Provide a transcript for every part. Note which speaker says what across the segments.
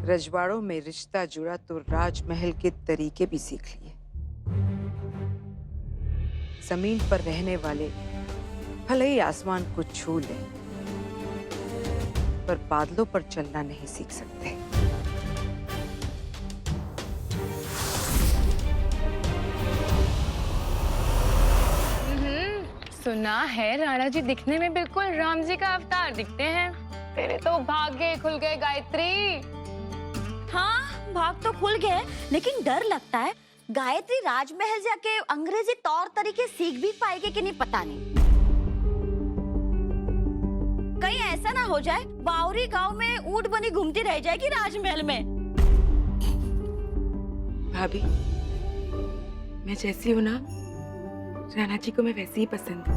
Speaker 1: रजवाड़ों में रिश्ता जुड़ा तो राजमहल के तरीके भी सीख लिए। जमीन पर रहने वाले भले ही आसमान को छू लें, पर बादलों पर चलना नहीं सीख सकते।
Speaker 2: सुना है राणा जी दिखने में बिल्कुल राम जी का अवतार दिखते हैं। तेरे तो भाग्य खुल गए गायत्री।
Speaker 3: हाँ, भाग तो खुल गए, लेकिन डर लगता है गायत्री राजमहल जाके अंग्रेजी तौर तरीके सीख भी पाएगी कि नहीं पता नहीं। कहीं ऐसा ना हो जाए बावरी गांव में ऊंट बनी घूमती रह जाएगी राजमहल में।
Speaker 4: भाभी, मैं जैसी हूँ ना, राणा जी को मैं वैसी ही पसंद हूँ।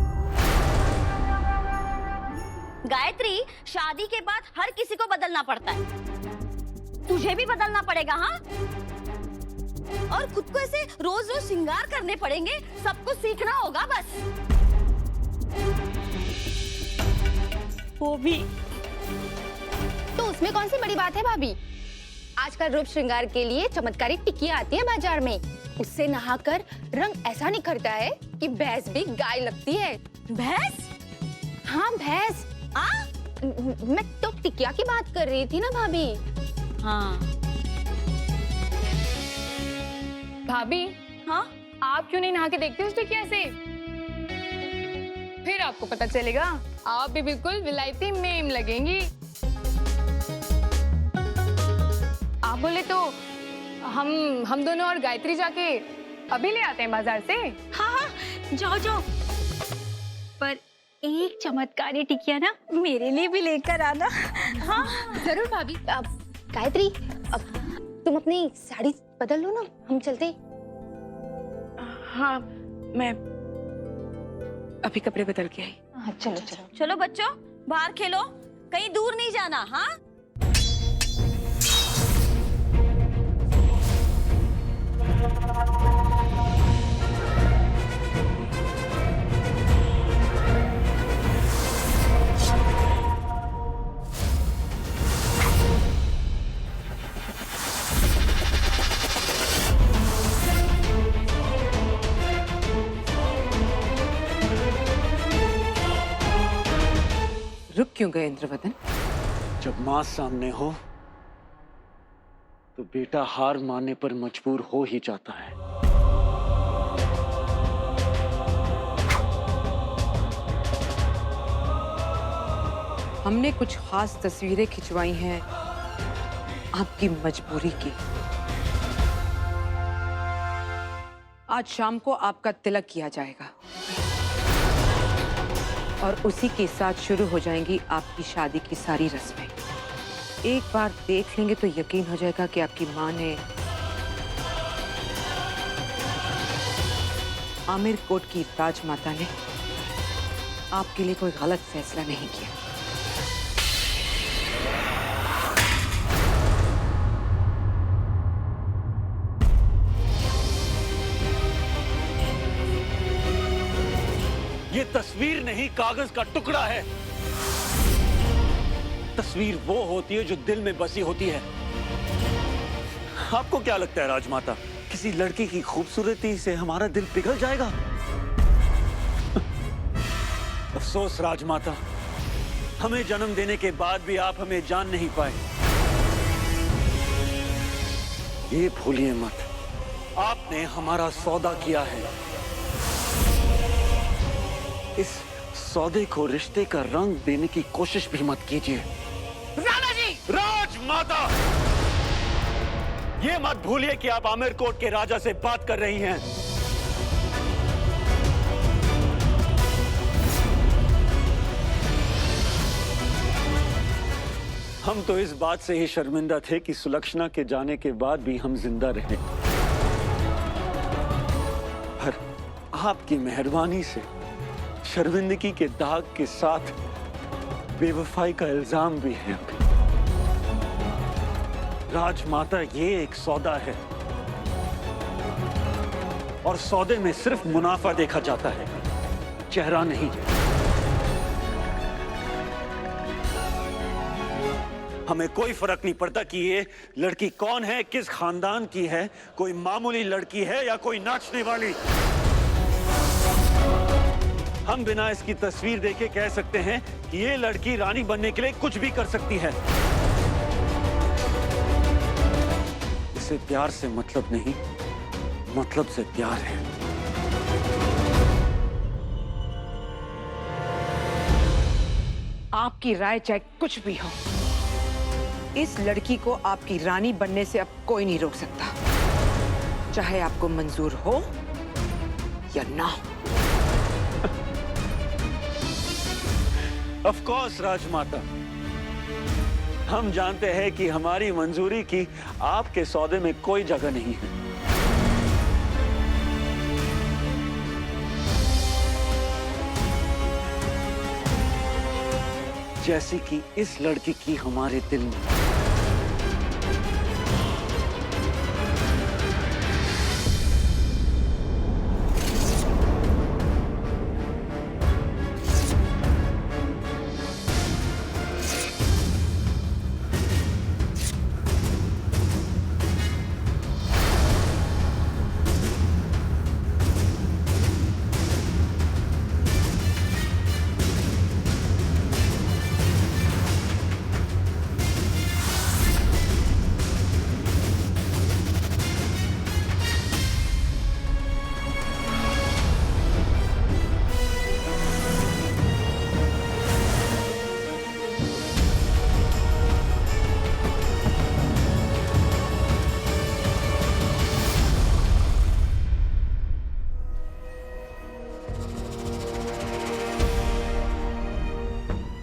Speaker 3: गायत्री, शादी के बाद हर किसी को बदलना पड़ता है, तुझे भी बदलना पड़ेगा। हाँ, और खुद को ऐसे रोज रोज श्रृंगार करने पड़ेंगे, सब कुछ सीखना होगा बस। वो भी
Speaker 2: तो उसमें कौन सी बड़ी बात है भाभी? आजकल रूप श्रृंगार के लिए चमत्कारी टिकिया आती है बाजार में, उससे नहाकर रंग ऐसा निखरता है कि भैंस भी गाय लगती है।
Speaker 3: भैंस?
Speaker 2: हाँ भैंस। मैं तो टिकिया की बात कर रही थी ना भाभी।
Speaker 3: हाँ
Speaker 2: भाभी।
Speaker 3: हाँ,
Speaker 2: आप क्यों नहीं नहा के देखते उस टिकिया से? फिर आपको पता चलेगा, आप भी बिल्कुल विलायती मेम लगेंगी। आप बोले तो हम दोनों और गायत्री जाके अभी ले आते हैं बाजार से।
Speaker 3: हाँ हाँ, जाओ जाओ, पर एक चमत्कारी टिकिया ना मेरे लिए भी लेकर आना। हाँ
Speaker 2: जरूर भाभी। अब गायत्री, अब तुम अपनी साड़ी बदल लो ना, हम चलते।
Speaker 4: हाँ, मैं अभी कपड़े बदल के आई।
Speaker 2: हाँ चलो चलो।
Speaker 3: चलो बच्चों, बाहर खेलो, कहीं दूर नहीं जाना। हाँ,
Speaker 1: रुक क्यों गए इंद्रवदन?
Speaker 5: जब मां सामने हो तो बेटा हार मानने पर मजबूर हो ही जाता है।
Speaker 1: हमने कुछ खास तस्वीरें खिंचवाई हैं आपकी मजबूरी की। आज शाम को आपका तिलक किया जाएगा और उसी के साथ शुरू हो जाएंगी आपकी शादी की सारी रस्में। एक बार देख लेंगे तो यकीन हो जाएगा कि आपकी मां ने आमिर कोट की राजमाता ने आपके लिए कोई गलत फैसला नहीं किया।
Speaker 5: ये तस्वीर नहीं, कागज का टुकड़ा है। तस्वीर वो होती है जो दिल में बसी होती है। आपको क्या लगता है राजमाता, किसी लड़की की खूबसूरती से हमारा दिल पिघल जाएगा? अफसोस राजमाता, हमें जन्म देने के बाद भी आप हमें जान नहीं पाए। ये भूलिए मत, आपने हमारा सौदा किया है। इस सौदे को रिश्ते का रंग देने की कोशिश भी मत कीजिए।
Speaker 2: राणा जी!
Speaker 5: राजमाता, ये मत भूलिए कि आप आमिर कोट के राजा से बात कर रही हैं। हम तो इस बात से ही शर्मिंदा थे कि सुलक्षणा के जाने के बाद भी हम जिंदा रहे, पर आपकी मेहरबानी से शर्मिंदगी के दाग के साथ बेवफाई का इल्जाम भी है। राजमाता, ये एक सौदा है और सौदे में सिर्फ मुनाफा देखा जाता है, चेहरा नहीं। हमें कोई फर्क नहीं पड़ता कि ये लड़की कौन है, किस खानदान की है, कोई मामूली लड़की है या कोई नाचने वाली। हम बिना इसकी तस्वीर देखे कह सकते हैं कि ये लड़की रानी बनने के लिए कुछ भी कर सकती है। इसे प्यार से मतलब नहीं, मतलब से प्यार है।
Speaker 1: आपकी राय चाहे कुछ भी हो, इस लड़की को आपकी रानी बनने से अब कोई नहीं रोक सकता, चाहे आपको मंजूर हो या ना हो।
Speaker 5: ऑफ कोर्स राजमाता, हम जानते हैं कि हमारी मंजूरी की आपके सौदे में कोई जगह नहीं है। जैसी कि इस लड़की की हमारे दिल में।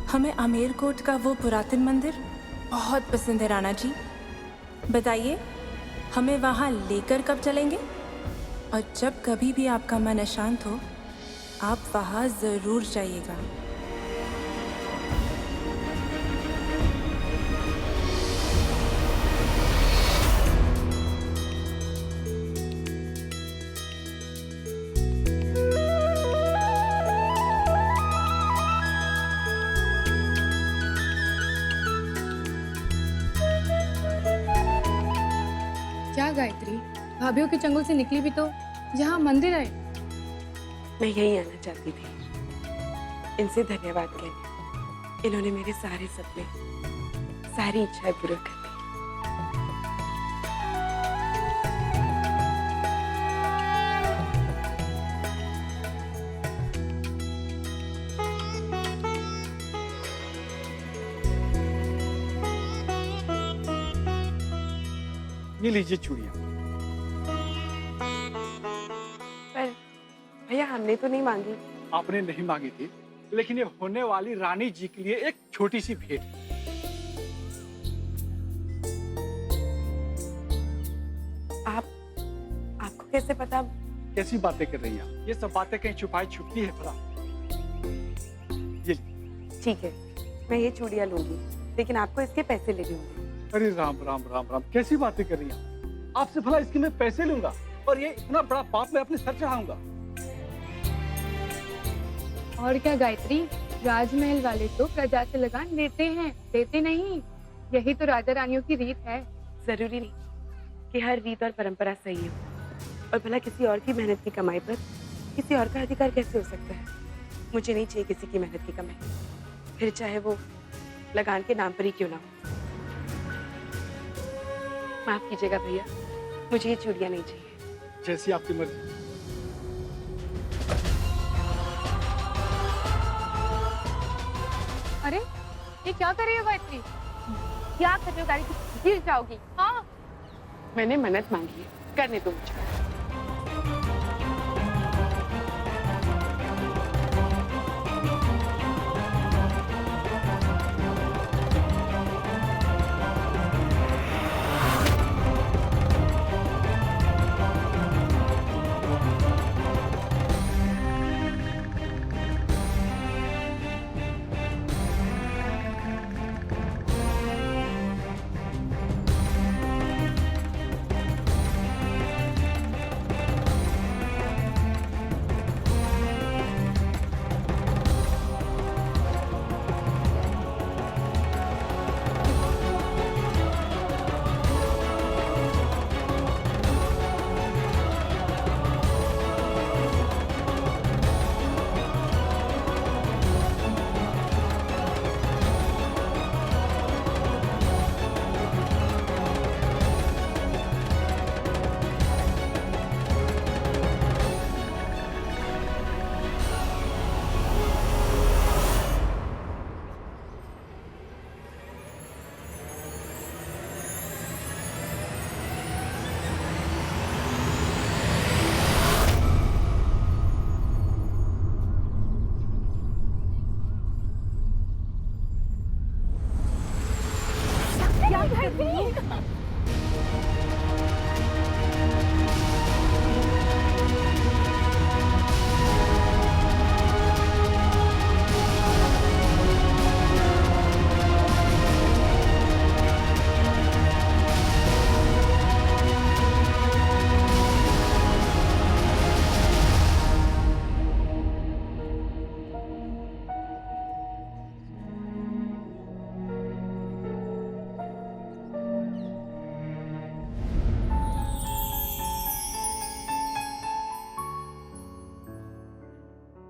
Speaker 4: हमें आमेर कोट का वो पुरातन मंदिर बहुत पसंद है राणा जी। बताइए, हमें वहाँ लेकर कब चलेंगे? और जब कभी भी आपका मन अशांत हो, आप वहाँ ज़रूर जाइएगा।
Speaker 6: क्या गायत्री, भाभीयों के चंगुल से निकली भी तो यहाँ मंदिर है।
Speaker 7: मैं यहीं आना चाहती थी, इनसे धन्यवाद कहने। इन्होंने मेरे सारे सपने, सारी इच्छाएं पूरा कर दी।
Speaker 8: ये लीजिए चूड़ियां।
Speaker 7: पर भैया, हमने तो नहीं मांगी।
Speaker 8: आपने नहीं मांगी थी, लेकिन ये होने वाली रानी जी के लिए एक छोटी सी भेंट है।
Speaker 7: आपको कैसे पता?
Speaker 8: कैसी बातें कर रही हैं आप? ये सब बातें कहीं छुपाई छुपती है भला? ये
Speaker 7: ठीक है, मैं ये चूड़ियां लूंगी, लेकिन आपको इसके पैसे लेने होंगे।
Speaker 8: अरे राम राम राम राम, कैसी बातें कर रही हैं? आपसे भला इसके मैं पैसे लूंगा और ये इतना बड़ा पाप मैं अपने सर चढ़ाऊंगा?
Speaker 6: और क्या गायत्री, राजमहल वाले तो प्रजा से लगान लेते हैं, देते नहीं। यही तो राजा रानियों की रीत है।
Speaker 7: जरूरी नहीं कि हर रीत और परंपरा सही हो, और भला किसी और की मेहनत की कमाई पर किसी और का अधिकार कैसे हो सकता है? मुझे नहीं चाहिए किसी की मेहनत की कमाई, फिर चाहे वो लगान के नाम पर ही क्यों ना हो। माफ कीजिएगा भैया, मुझे ये चूड़ियां नहीं चाहिए।
Speaker 8: जैसी आपकी मर्जी।
Speaker 6: अरे ये क्या कर रही हो गायत्री?
Speaker 2: क्या कर रहे हो गायत्री, गिर जाओगी।
Speaker 6: हाँ,
Speaker 7: मैंने मन्नत मांगी है, करने दो मुझे।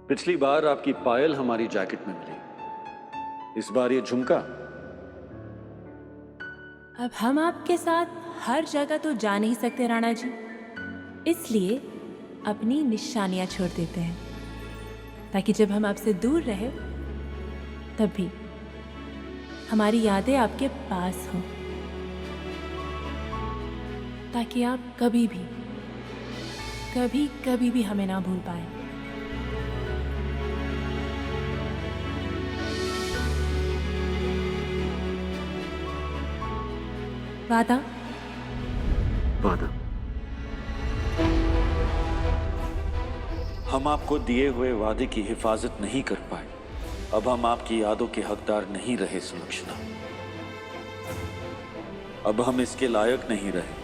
Speaker 5: पिछली बार आपकी पायल हमारी जैकेट में मिली, इस बार ये झुमका।
Speaker 4: अब हम आपके साथ हर जगह तो जा नहीं सकते राणा जी, इसलिए अपनी निशानियां छोड़ देते हैं ताकि जब हम आपसे दूर रहे तब भी हमारी यादें आपके पास हों, ताकि आप कभी भी हमें ना भूल पाए। वादा?
Speaker 5: वादा। हम आपको दिए हुए वादे की हिफाजत नहीं कर पाए। अब हम आपकी यादों के हकदार नहीं रहे सुलक्षणा। अब हम इसके लायक नहीं रहे।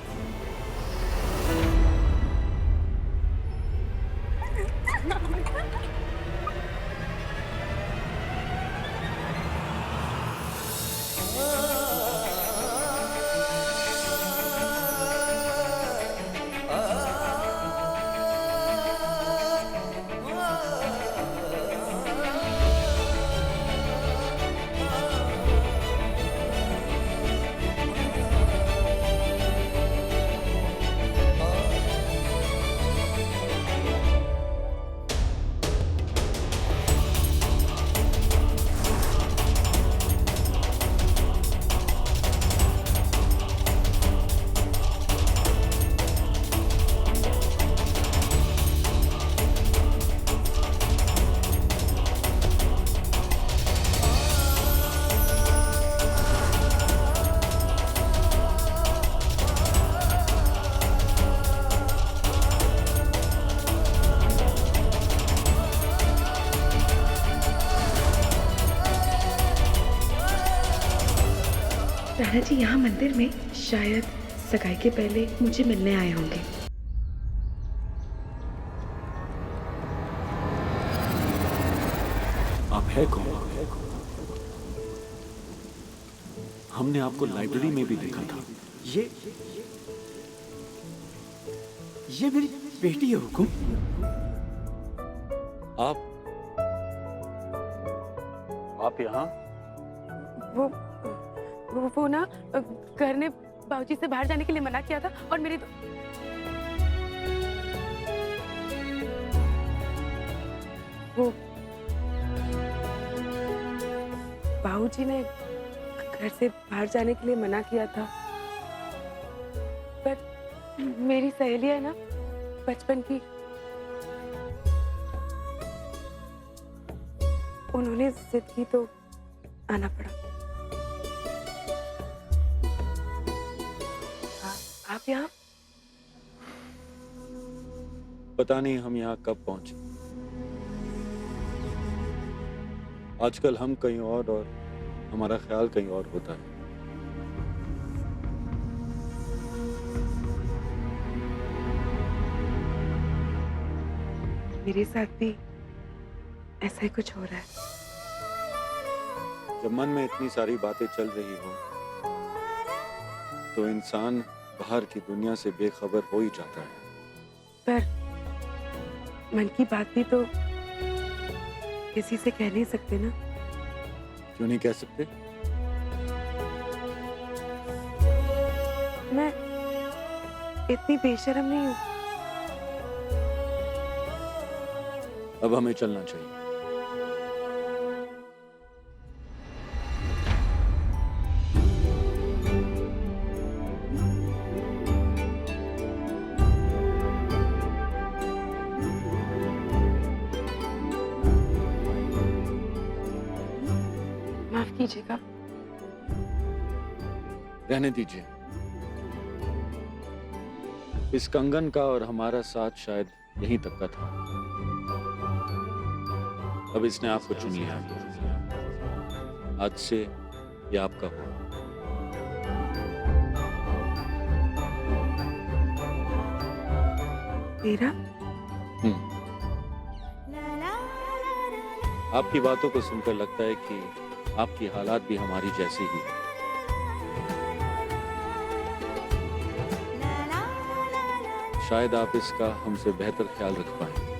Speaker 7: राणा जी यहाँ मंदिर में शायद सगाई के पहले मुझे मिलने आए होंगे।
Speaker 5: आप है कौन? हमने आपको लाइब्रेरी में भी देखा था।
Speaker 9: ये मेरी बेटी है हुकुम।
Speaker 5: आप यहाँ?
Speaker 7: वो ना घर ने बाबूजी से बाहर जाने के लिए मना किया था और मेरी वो बाबूजी ने घर से बाहर जाने के लिए मना किया था, पर मेरी सहेली है ना बचपन की, उन्होंने जिद की तो आना पड़ा। आप यहाँ?
Speaker 5: पता नहीं हम यहाँ कब पहुंचे। आजकल हम कहीं और हमारा ख्याल कहीं और होता है।
Speaker 7: मेरे साथ भी ऐसा ही कुछ हो रहा है।
Speaker 5: जब मन में इतनी सारी बातें चल रही हो तो इंसान बाहर की दुनिया से बेखबर हो ही जाता है।
Speaker 7: पर मन की बात भी तो किसी से कह नहीं सकते ना।
Speaker 5: क्यों नहीं कह सकते?
Speaker 7: मैं इतनी बेशर्म नहीं हूँ।
Speaker 5: अब हमें चलना चाहिए।
Speaker 7: माफ कीजिएगा,
Speaker 5: रहने दीजिए। इस कंगन का और हमारा साथ शायद यहीं तक का था। अब इसने आपको चुन लिया। आज से ये आपका हो।
Speaker 7: मेरा?
Speaker 5: आपकी बातों को सुनकर लगता है कि आपकी हालात भी हमारी जैसी ही है। शायद आप इसका हमसे बेहतर ख्याल रख पाए।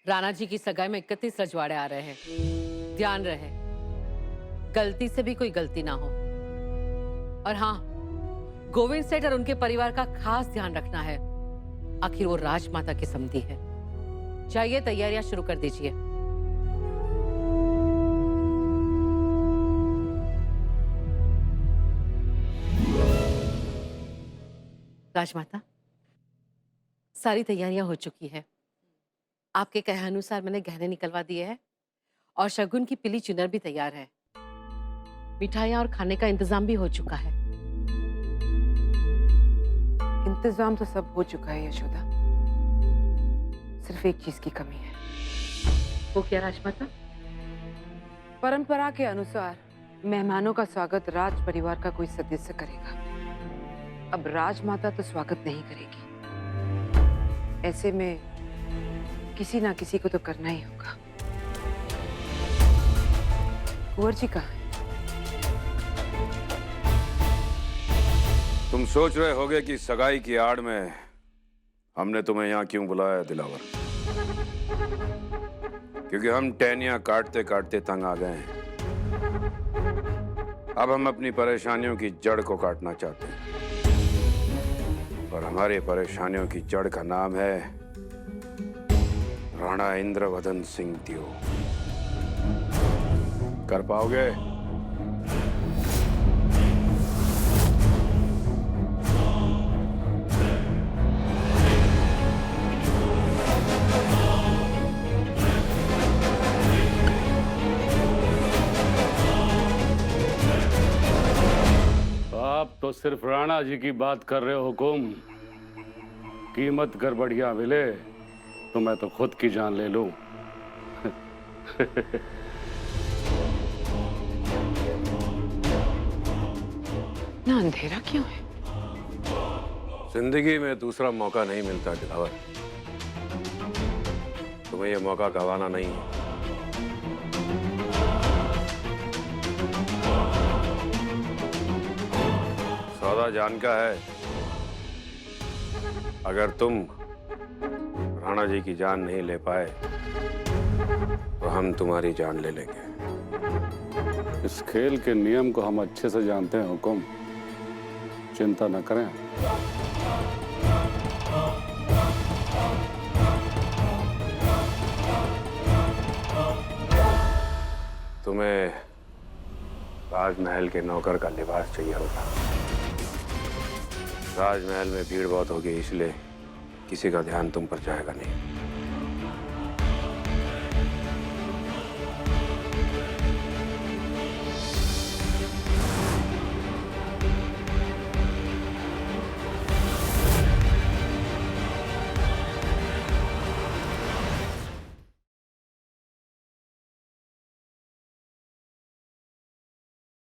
Speaker 10: राणा जी की सगाई में 31 रजवाड़े आ रहे हैं। ध्यान रहे, गलती से भी कोई गलती ना हो। और हाँ, गोविंद सेठ और उनके परिवार का खास ध्यान रखना है। आखिर वो राजमाता की समधी है। चाहिए तैयारियां शुरू कर दीजिए। राजमाता, सारी तैयारियां हो चुकी है। आपके कहे अनुसार मैंने गहने निकलवा दिए हैं और शगुन की पीली चुनर भी तैयार है। मिठाइयां और खाने का इंतजाम भी हो चुका है।
Speaker 1: इंतजाम तो सब हो चुका है यशोदा, सिर्फ एक चीज की कमी है।
Speaker 10: वो क्या राजमाता?
Speaker 1: परंपरा के अनुसार मेहमानों का स्वागत राज परिवार का कोई सदस्य करेगा। अब राजमाता तो स्वागत नहीं करेगी। ऐसे में किसी ना किसी को तो करना ही होगा। कुंवर जी कहाँ हैं?
Speaker 11: तुम सोच रहे होगे कि सगाई की आड़ में हमने तुम्हें यहाँ क्यों बुलाया है दिलावर? क्योंकि हम टहनियां काटते काटते तंग आ गए हैं। अब हम अपनी परेशानियों की जड़ को काटना चाहते हैं। और हमारी परेशानियों की जड़ का नाम है राणा इंद्रवदन सिंह दियो। कर पाओगे?
Speaker 12: आप तो सिर्फ राणा जी की बात कर रहे हो हुकुम। कीमत गड़बड़ियां मिले तो मैं तो खुद की जान ले लूं।
Speaker 1: ना अंधेरा क्यों है?
Speaker 11: जिंदगी में दूसरा मौका नहीं मिलता दिलावर। तुम्हें यह मौका गंवाना नहीं है। सौदा जान का है। अगर तुम राणा जी की जान नहीं ले पाए तो हम तुम्हारी जान ले लेंगे।
Speaker 12: इस खेल के नियम को हम अच्छे से जानते हैं हुकुम। चिंता न करें।
Speaker 11: तुम्हें राजमहल के नौकर का लिबास चाहिए होगा। राजमहल में भीड़ बहुत होगी, इसलिए किसी का ध्यान तुम पर जाएगा नहीं।